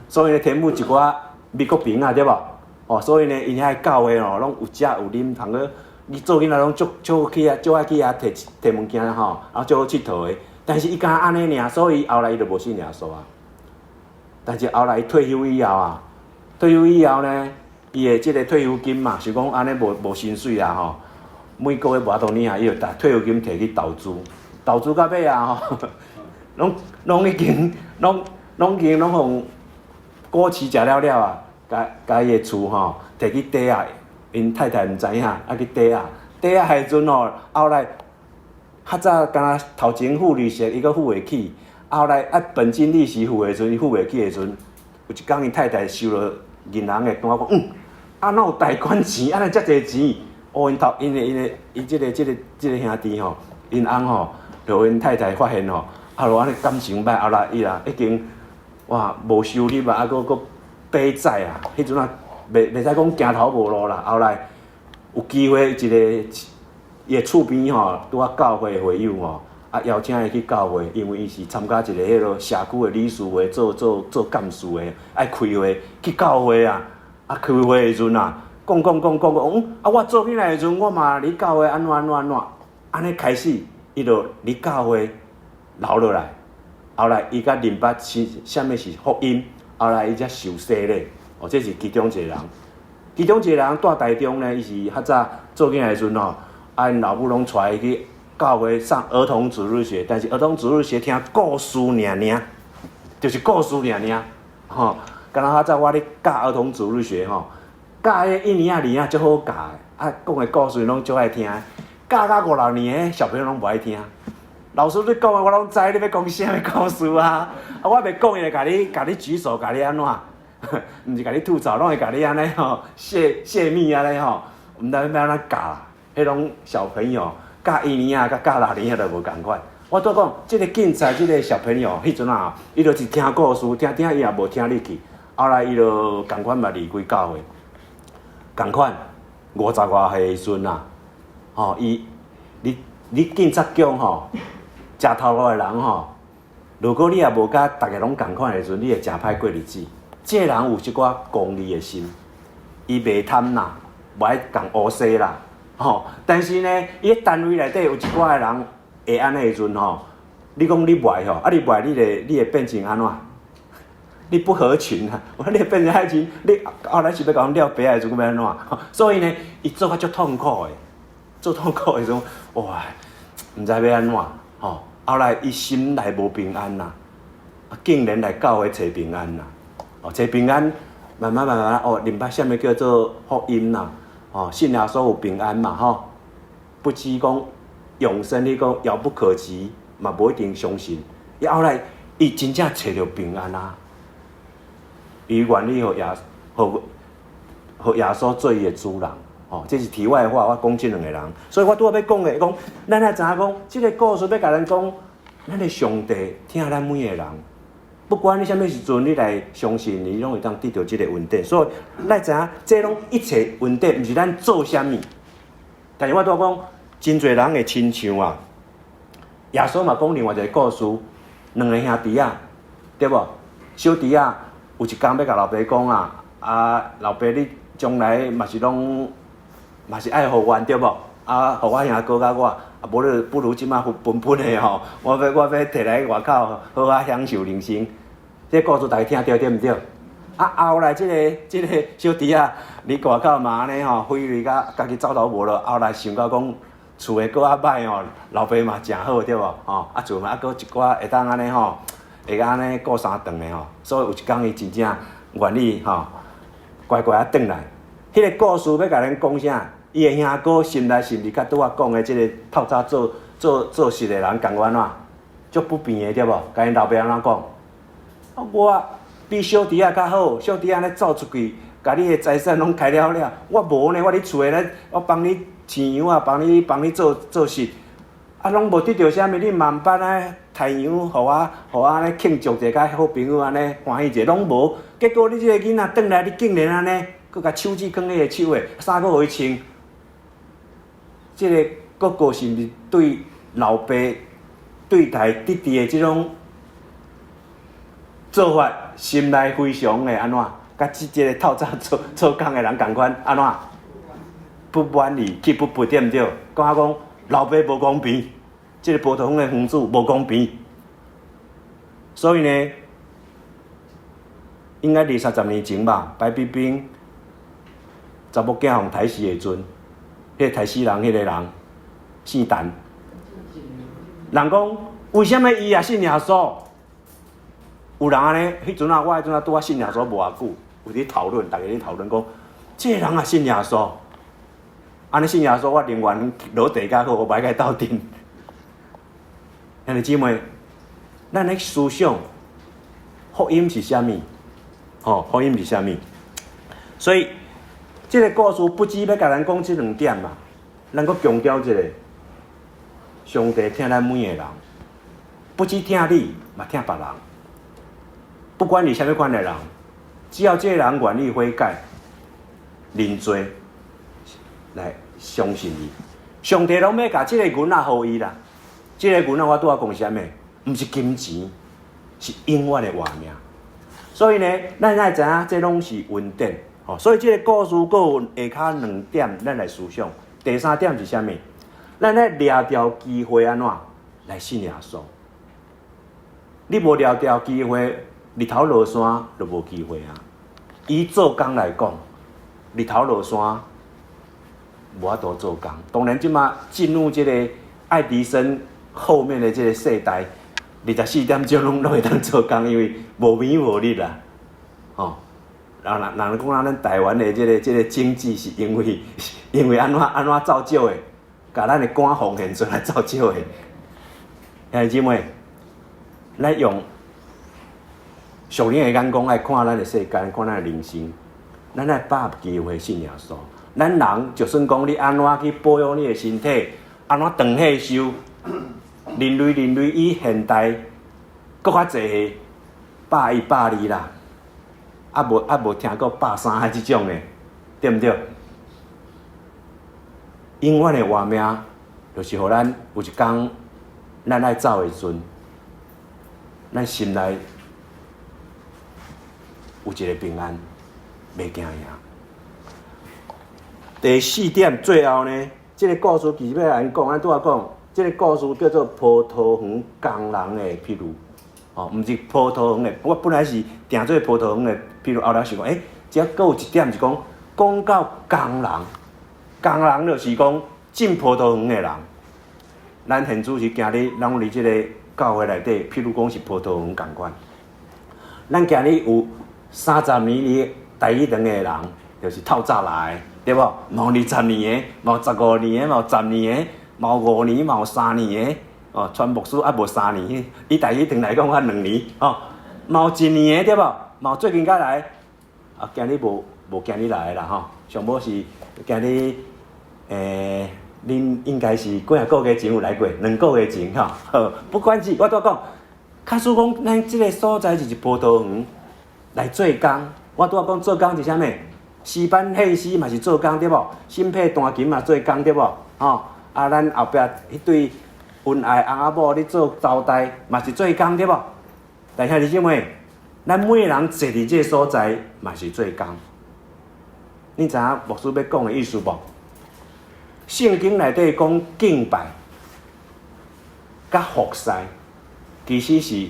所以呢天母一寡美国兵啊，对无？所以呢因遐教会拢有食有啉，通个你做囡仔拢足爱去遐摕物件然后足好佚佗的。但是伊敢安尼尔，所以后来伊就无信耶稣啊。但是后来伊退休以后呢，伊的即个退休金嘛，是讲安尼无薪水啊每个月无多年啊，伊就把退休金摕去投资到尾啊拢已经互过期食了啊，甲伊的厝摕去抵押，因太太毋知影，去抵押的时阵后来。较早敢若头前付利息，伊阁付袂起，后来本金利息付的时阵，伊付袂起的时阵，有一天因太太收了银行的电话讲，哪有贷款钱，安尼遮济钱？因即个兄弟因翁就因太太发现后来安尼感情歹，后来伊已经无收入啊，阁背债啊，迄阵袂使讲行头无路啦。后来有机会一个。伊的厝边拄啊教会会友邀请伊去教会，因为伊是参加一个迄落社区的理事会，做干事的，爱开会去教会啊，开会的时阵讲，我做起来的时阵，我嘛离教会安怎，安尼开始，伊就离教会留落来，后来伊甲明白啥物是福音，后来伊才受洗咧，这是其中一个人。其中一个人住台中呢，伊是较早做起来的时阵因老母拢带伊去教会上儿童主日学，但是儿童主日学听故事尔，就是故事尔，敢若较早我咧教儿童主日学教迄1年2年足好教的，讲的故事拢足爱听，教到5、6年，小朋友拢无爱听。老师你讲的我拢知，你要讲啥物故事啊？我袂讲伊就甲你举手，甲你安怎？毋是甲你吐槽，拢会甲你安尼泄密安尼毋知要安怎教啦。迄种小朋友教1年啊，教6年啊，都无共款。我拄讲，即个警察，即个小朋友，迄阵伊就是听故事，听伊也无听入去。后来伊就共款嘛离开教会，共款50外岁的时阵你警察局食头路的人如果你也无甲大家拢共款的时阵，你会真歹过日子。这个人有一寡公义的心，伊袂贪啦，无爱共乌西啦。但是呢，伊个单位内底有一寡个人会安尼的时阵你讲你坏你坏你会变成安怎？你不合群啊！你会变成迄群，你后来是要甲阮了白的时阵要安怎？所以呢，伊做甲足痛苦的，做痛苦的时阵，哇，毋知要安怎后来伊心内无平安啦，竟然来教会找平安啦，找平安，慢慢明白啥物叫做福音啦。信耶稣有平安嘛不止讲永生，你讲遥不可及嘛，无一定相信。后来伊真正找到平安啊！伊愿意互耶稣做伊的主人这是题外话，我讲这两个人，所以我拄仔要讲的，讲咱要知影讲，这个故事要甲咱讲，咱的上帝听咱每个人。不管你啥物时阵，你来相信，你拢会当得到这个稳定。所以，咱知影，这拢一切稳定，毋是咱做啥物。但是我拄讲，真侪人会亲像耶稣嘛讲另外一个故事，两个兄弟仔，对无？小弟仔有一天要甲老爸讲老爸你将来嘛是爱互阮对无？互我兄哥甲我，无你不如即马分的吼，我要摕来外口好好享受人生。这故事大家听着对毋对？后来即个小弟仔，你外口嘛安尼吼，飞离甲家己走投无路，后来想到讲厝诶搁较歹吼，老爸嘛诚好对无？厝嘛搁一寡会当安尼吼，会安尼过三顿诶吼，所以有一天伊真正愿意乖乖啊转来。迄个故事要甲咱讲啥？伊诶兄哥心内是毋是甲拄仔讲诶即个透早做事诶人共款怎？足不平诶对无？甲因老爸安怎讲？我比小弟仔较好，小弟仔咧走出去，甲你诶财产拢开了，我无呢，我伫厝诶咧，我帮你饲羊啊，帮你做事，拢无得到啥物，你万般啊太阳，互我安尼庆祝者，甲好朋友安尼欢喜者，拢无。结果你即个囡仔转来，你竟然安尼，佮甲手指放咧手诶，衫佮互伊穿。即个哥哥是毋是对老爸对待弟弟诶即种做法，心内非常诶安怎？甲即个透早做工诶人共款安怎？不满意，气不对毋对？讲老爸无公平，即个波头园诶园主无公平。所以呢，应该20-30年前吧，白冰冰查某囝互刣死诶阵。迄个刣死人，迄个人姓陈。人讲为什么伊也信耶稣？有人安尼，迄阵我迄阵拄信耶稣无偌久，有咧讨论，大家咧讨论讲，这个人也信耶稣。安尼信耶稣，我宁愿落地较好，我歹甲伊斗阵。兄弟姊妹，咱咧思想福音是啥物？福音是啥物？所以。这个故事不只要甲咱讲这两点嘛，咱阁强调一个，上帝听咱每个人，不只听你，嘛听别人。不管你啥物款的人，只要这个人愿意悔改、认罪，来相信伊，上帝拢要甲这个囡仔予伊啦。这个囡仔我拄仔讲啥物？毋是金钱，是永远的活命。所以呢，咱爱知影，这拢是恩典。所以这个故事阁有下骹2点，咱来思想。第3点是啥物？咱来抓到机会安怎来信耶稣？你无抓到机会，日头落山就无机会啊。以做工来讲，日头落山无法度做工。当然，即马进入这个爱迪生后面的这个世代，24点钟拢会当做工，因为无暝无日啦，人讲咱台湾的这个经济是因为安怎造就的，甲咱的官奉献出来造就的。兄弟姊妹，咱用属灵的眼光来看咱的世界，看咱的人生，咱来把握机会信耶稣。咱人就算讲你安怎去保养你的身体，安怎长岁寿，人类以现代搁较济100、120啦。无听过130即种的，对毋对？永远的活命，就是互咱有一天，咱爱走的时阵，咱心内有一个平安，袂惊呀。第4点，最后呢，这个故事其实要来讲，咱拄仔讲，这个故事叫做葡萄园工人的譬如。毋是葡萄园的，我本来是定做葡萄园的，譬如后来想讲，只还有一点是讲到工人就是讲进葡萄园的人。咱现主是今日拢伫即个教会内底，譬如讲是葡萄园共款。咱今日有30年里第一堂的人，就是透早来，对无？毛20年的，毛15年的，毛10年的，毛5年，毛3年的。传牧师无3年，伊第一堂来讲，2年，毛1年的对无？毛最近才来，今日无今日来啦上无是今日恁应该是几个月前有来过，2个月前不管是我拄讲，假使讲咱即个所在就是葡萄园来做工，我拄讲做工是啥物？诗班戏师嘛是做工对无？新配弹琴嘛做工对无？咱后壁迄对恩爱翁仔某咧做招待，嘛是做工对无？但兄弟姊妹，咱每个人坐伫这个所在，嘛是做工。你知影牧师要讲的意思无？圣经内底讲敬拜、甲服侍，其实是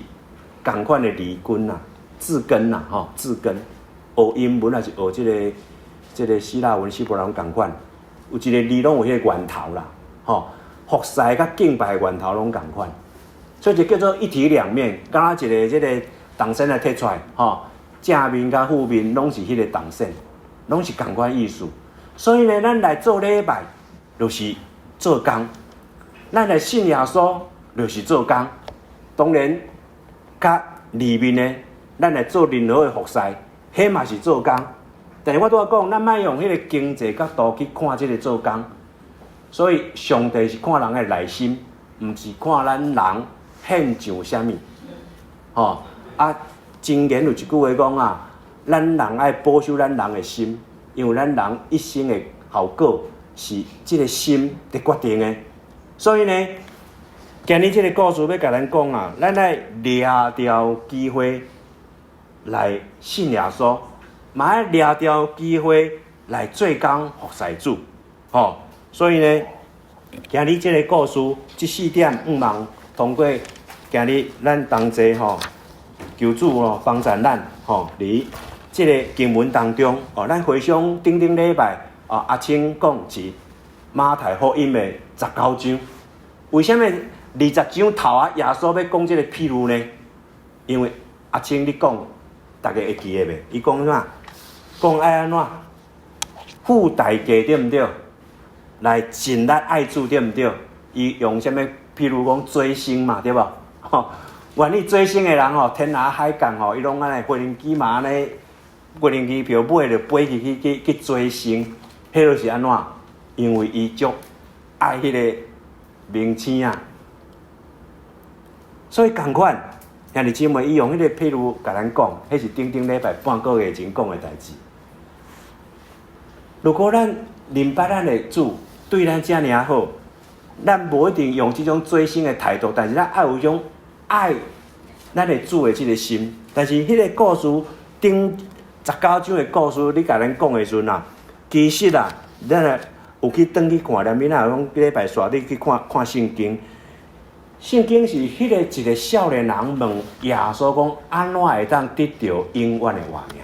同款的理根呐、字根呐，吼，字根。学英文还是学这个希腊文、希伯来文同款，有一个字拢有迄个源头啦，吼，服侍甲敬拜的源头拢同款，所以就叫做一体两面，敢若一个这个动线来摕出来，吼，正面甲负面拢是迄个动线，拢是同款意思。所以呢，咱来做礼拜，就是做工；咱来信耶稣，就是做工。当然，甲里面呢，咱来做任何的服侍。迄嘛是做工，但是我拄仔讲，咱莫用迄个经济角度去看即个做工。所以上帝是看人的内心，毋是看咱人献上啥物。吼箴言有一句话讲啊，咱人爱保守咱人的心，因为咱人一生的效果是即个心在决定的。所以呢，今日即个故事要甲咱讲啊，咱来抓掉机会。来信耶稣，嘛要抓掉机会来做工服侍主，吼。所以呢，今日这个故事，这4点望通过今日咱同齐吼，求主吼帮助咱吼，伫这个经文当中哦，咱回想顶礼拜阿青讲是马太福音的19章，为什么20章头啊耶稣要讲这个譬喻呢？因为阿青你讲。大家会记得袂？伊讲啥？讲爱安怎付代价对毋对？来尽力爱主对毋对？伊用啥物？譬如讲追星嘛，对无？吼，愿意追星的人吼，天涯海角吼，伊拢安尼飞行机嘛安尼，飞行机票买就飞去追星，迄就是安怎？因为伊足爱迄个明星啊，所以同款。兄弟姊妹，伊用迄个譬如甲咱讲，迄是顶礼拜半个月前讲的代志。如果咱明白咱的主对咱遮尔好，咱无一定用这种追星的态度，但是咱爱有一种爱咱的主的这个心。但是迄个故事顶19章的故事，你甲咱讲的时阵啊，其实啊，咱有去转去看，连面啊讲礼拜煞你去看圣经。圣经是迄个一个少年人问耶稣讲，安怎会当得到永远的活命？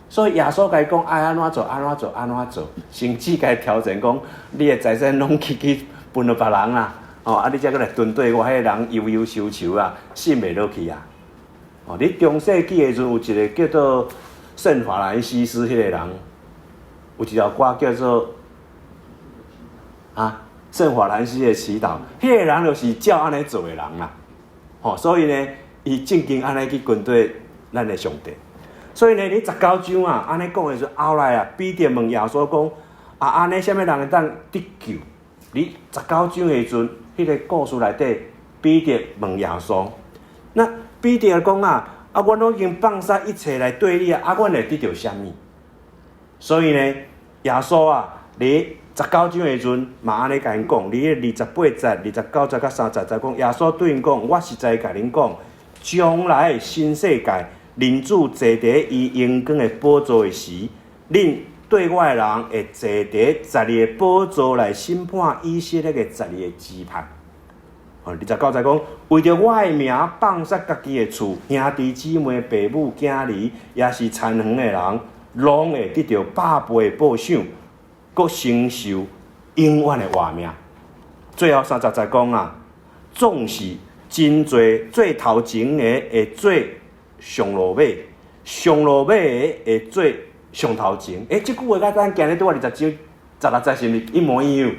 所以耶稣甲伊讲爱安怎做，安怎做，安怎做，甚至甲伊挑战讲，你的财产拢去分予别人啊！哦，你才过来针对我，迄个人悠收求啊，信袂落去啊！哦，你中世纪的时阵有一个叫做圣法兰西斯迄个人，有一条歌叫做圣法兰西的祈祷，迄个人就是照安尼做的人啦。吼，所以呢，伊正经安尼去跟对咱的上帝。所以呢，你19章啊，安尼讲的时候，后来啊，彼得问耶稣讲，安尼啥物人会当得救？你19章的时阵，迄个故事内底，彼得问耶稣，那彼得讲我都已经放下一切来对你啊，我会得到啥物？所以呢，耶稣啊，你19章的时阵，嘛安尼甲因讲，你28节、29节、30节讲，耶稣对因讲，我实在甲恁讲，将来新世界，人主坐伫伊荣光的宝座的时，恁对我的人会坐伫12个宝座来审判以色列的12个支派。29节讲，为着我的名放杀家己的厝、兄弟姊妹、爸母、囝儿，也是残垣的人，拢会得到百倍的报赏。搁承受永远的活命。最后30节讲总是真侪最头前的会做上落尾，上落尾的会做上头前。这句话甲咱今日拄20章16节是毋是一模一样？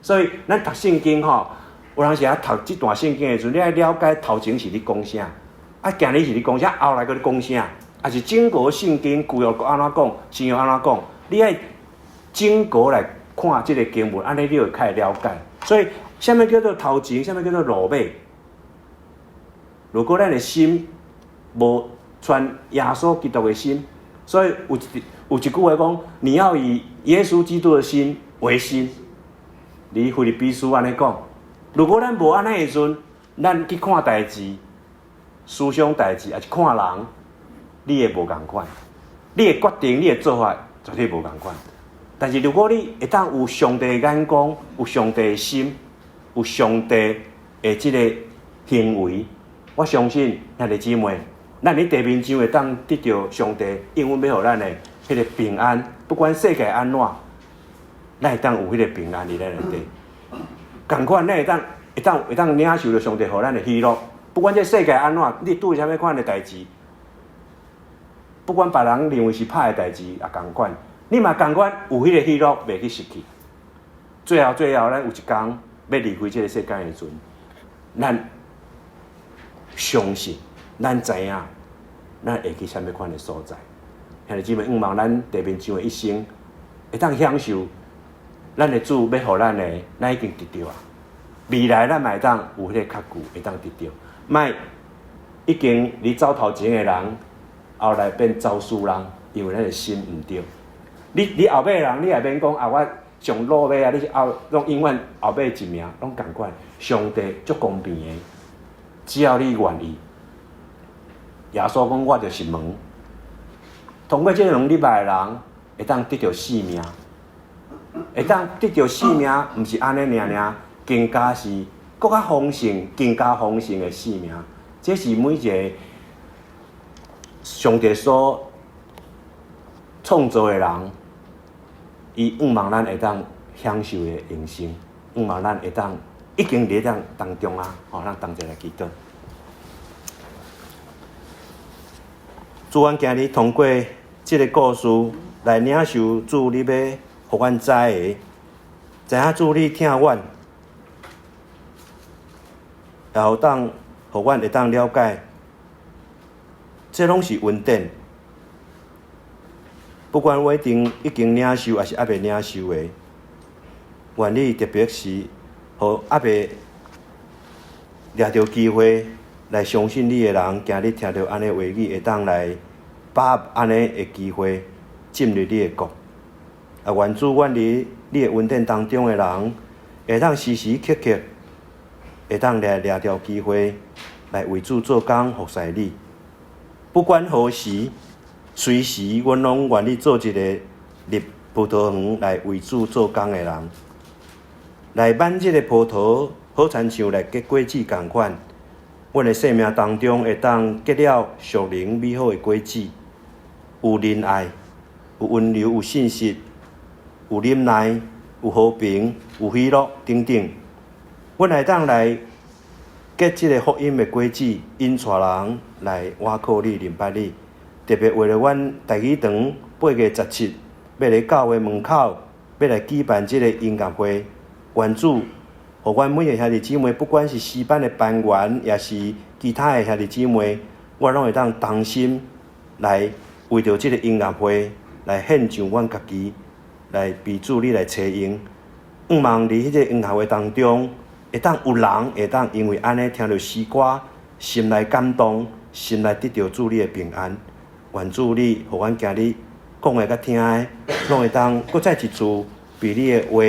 所以咱读圣经有当时读这段圣经的时候，你要了解头前是咧讲啥，今日是咧讲啥，后来搁咧讲啥，还是整个圣经旧约安怎讲，新约安怎讲，你爱整个来看这个经文，安尼你就开始了解。所以，什么叫做头前，什么叫做落尾？如果咱的心无传耶稣基督的心，所以有一句话讲，你要以耶稣基督的心为心。你腓立比书安尼讲，如果咱无安尼的时阵，咱去看代志、思想代志，还是看人，你会无共款。你的决定、你的做法绝对无共款。但是如果你会当有上帝的眼光、有上帝的心、有上帝的即个行为，我相信兄弟姊妹，咱伫地面上会当得到上帝应允要互咱的迄个平安，不管世界安怎，咱会当有迄个平安伫咱内底。共款，咱会当领受着上帝互咱的喜乐，不管这世界安怎，你拄啥物款的代志，不管别人认为是歹的代志，也共款，你嘛共款有迄个喜乐，袂去失去。最后，咱有一天要离开这个世界的时阵，咱相信，咱知影，咱会去啥物款的所在。兄弟姊妹，望咱地面上的一生，会当享受咱的主要互咱的，咱已经得到啊。未来咱嘛会当有迄个较久，会当得到。莫已经离走头前的人，后来变走输人，因为咱的心毋对。你后尾人，你也免讲啊，我上落尾啊，你拢永远后尾一名，拢共款。上帝足公平的，只要你愿意。耶稣讲，我就是门。通过这个2礼拜的人，会当得到性命，会当得到性命，毋是安尼尔，更加是更加丰盛、更加丰盛的性命。这是每一个上帝所创造的人，伊望咱会当享受的人生，望咱会当已经伫当中啊，咱同齐来祈祷。主，阮今日通过这个故事来领受主你要互阮知的，知影主你疼阮，然后互阮会当了解，这拢是恩典。不管我已经领受，还是还未领受的，愿你特别是互还未掠到机会来相信你的人，今日听到安尼话语，会当来把握安尼的机会进入你的国。啊，愿主阮伫你的恩典当中的人，会当时时刻刻会当来掠到机会来为主做工服侍你。不管何时，随时，阮拢愿意做一个入葡萄园来为主做工的人，来挽这个葡萄，好亲像来结果子共款。阮的生命当中会当结了属灵美好的果子，有仁爱，有温柔，有信实，有忍耐，有和平，有喜乐等等。阮会当来结这个福音的果子，引带人来倚靠你、明白你。特别为了阮大义堂8月17，要来教会门口，要来举办这个音乐会，愿主，互阮每个兄弟姊妹，不管是诗班的班员，也是其他的兄弟姊妹，我拢会当同心来为着这个音乐会来献上阮家己，来被主你来找用。望伫迄个音乐会当中，会当有人会当因为安尼听到诗歌，心来感动，心来得到主你的平安。愿主你，互阮今日讲的甲听的，拢会当搁再一次被你的话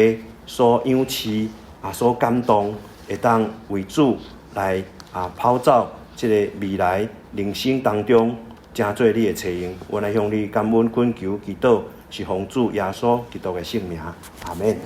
所养饲所感动，会当为主来跑走这个未来人生当中，成做你的找用。我来向你感恩恳求祈祷，是奉主耶稣基督的圣名，阿门。